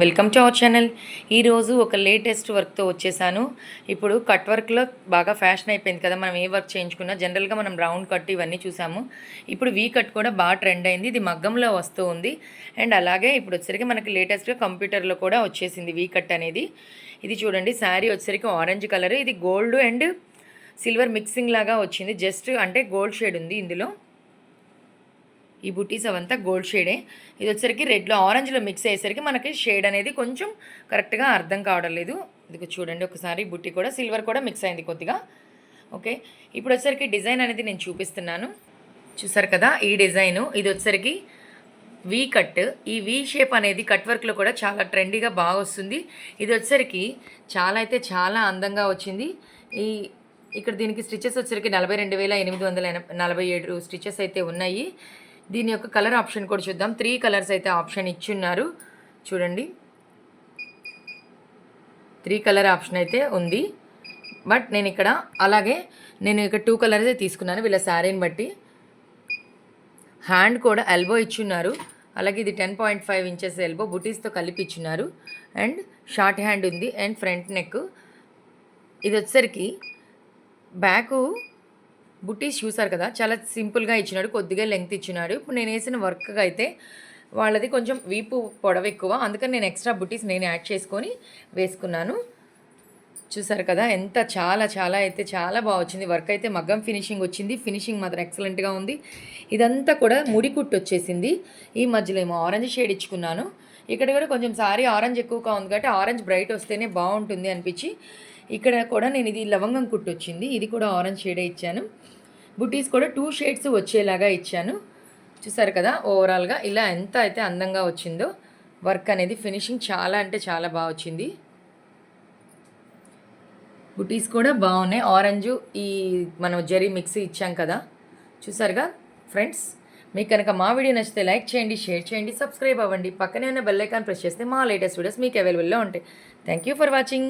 Welcome to our channel. ఈరోజు ఒక latest వర్క్తో వచ్చేసాను. ఇప్పుడు కట్ వర్క్లో బాగా ఫ్యాషన్ అయిపోయింది కదా, మనం ఏ వర్క్ చేయించుకున్నా జనరల్గా మనం రౌండ్ కట్ ఇవన్నీ చూసాము. ఇప్పుడు వీ కట్ కూడా బాగా ట్రెండ్ అయింది. ఇది మగ్గంలో వస్తూ ఉంది. అండ్ అలాగే ఇప్పుడు వచ్చేసరికి మనకి లేటెస్ట్గా కంప్యూటర్లో కూడా వచ్చేసింది వీ కట్ అనేది. ఇది చూడండి, శారీ వచ్చేసరికి ఆరెంజ్ కలర్, ఇది గోల్డ్ అండ్ సిల్వర్ మిక్సింగ్ లాగా వచ్చింది. జస్ట్ అంటే గోల్డ్ షేడ్ ఉంది ఇందులో. ఈ బుటీస్ అవంతా గోల్డ్ షేడే. ఇది వచ్చేసరికి రెడ్లో ఆరెంజ్లో మిక్స్ అయ్యేసరికి మనకి షేడ్ అనేది కొంచెం కరెక్ట్గా అర్థం కావడం లేదు. ఇది చూడండి, ఒకసారి బుట్టి కూడా సిల్వర్ కూడా మిక్స్ అయింది కొద్దిగా. ఓకే, ఇప్పుడు వచ్చేసరికి డిజైన్ అనేది నేను చూపిస్తున్నాను. చూసారు కదా ఈ డిజైను. ఇది వచ్చేసరికి వీ కట్. ఈ వీ షేప్ అనేది కట్ వర్క్లో కూడా చాలా ట్రెండీగా బాగా వస్తుంది. ఇది వచ్చేసరికి చాలా అయితే చాలా అందంగా వచ్చింది. ఇక్కడ దీనికి స్టిచెస్ వచ్చేసరికి 42,847 స్టిచెస్ అయితే ఉన్నాయి. దీని యొక్క కలర్ ఆప్షన్ కూడా చూద్దాం. 3 కలర్స్ అయితే ఆప్షన్ ఇచ్చున్నారు. చూడండి, 3 కలర్ ఆప్షన్ అయితే ఉంది. బట్ నేను ఇక్కడ 2 కలర్స్ తీసుకున్నాను వీళ్ళ శారీని బట్టి. హ్యాండ్ కూడా ఎల్బో ఇచ్చున్నారు. అలాగే ఇది 10.5 ఇంచెస్ ఎల్బో బుటీస్తో కలిపి ఇచ్చున్నారు. అండ్ షార్ట్ హ్యాండ్ ఉంది అండ్ ఫ్రంట్ నెక్. ఇది వచ్చేసరికి బ్యాకు బుట్టీస్ చూసారు కదా, చాలా సింపుల్గా ఇచ్చినాడు, కొద్దిగా లెంగ్త్ ఇచ్చినాడు. ఇప్పుడు నేను వేసిన వర్క్ అయితే వాళ్ళది కొంచెం వీపు పొడవు ఎక్కువ, అందుకని నేను ఎక్స్ట్రా బుట్టీస్ నేను యాడ్ చేసుకొని వేసుకున్నాను. చూసారు కదా ఎంత చాలా చాలా అయితే చాలా బాగా వచ్చింది. వర్క్ అయితే మగ్గం ఫినిషింగ్ వచ్చింది. ఫినిషింగ్ మాత్రం ఎక్సలెంట్గా ఉంది. ఇదంతా కూడా ముడి కుట్టు వచ్చేసింది. ఈ మధ్యలో ఏమో ఆరెంజ్ షేడ్ ఇచ్చుకున్నాను. ఇక్కడ కూడా కొంచెం సారీ ఆరెంజ్ ఎక్కువగా ఉంది కాబట్టి ఆరెంజ్ బ్రైట్ వస్తేనే బాగుంటుంది అనిపించి ఇక్కడ కూడా నేను ఇది లవంగం కుట్టు వచ్చింది. ఇది కూడా ఆరెంజ్ షేడే ఇచ్చాను. బుటీస్ కూడా 2 షేడ్స్ వచ్చేలాగా ఇచ్చాను. చూసారు కదా ఓవరాల్గా ఇలా ఎంత అయితే అందంగా వచ్చిందో వర్క్ అనేది. ఫినిషింగ్ చాలా అంటే చాలా బాగా వచ్చింది. బుటీస్ కూడా బాగున్నాయి. ఆరెంజ్ ఈ మనం జరీ మిక్సీ ఇచ్చాం కదా. చూసారుగా ఫ్రెండ్స్, మీకు కనుక మా వీడియో నచ్చితే లైక్ చేయండి, షేర్ చేయండి, సబ్స్క్రైబ్ అవ్వండి. పక్కనే ఉన్న బెల్ ఐకాన్ ప్రెస్ చేస్తే మా లేటెస్ట్ వీడియోస్ మీకు అవైలబుల్లో ఉంటాయి. Thank you for watching.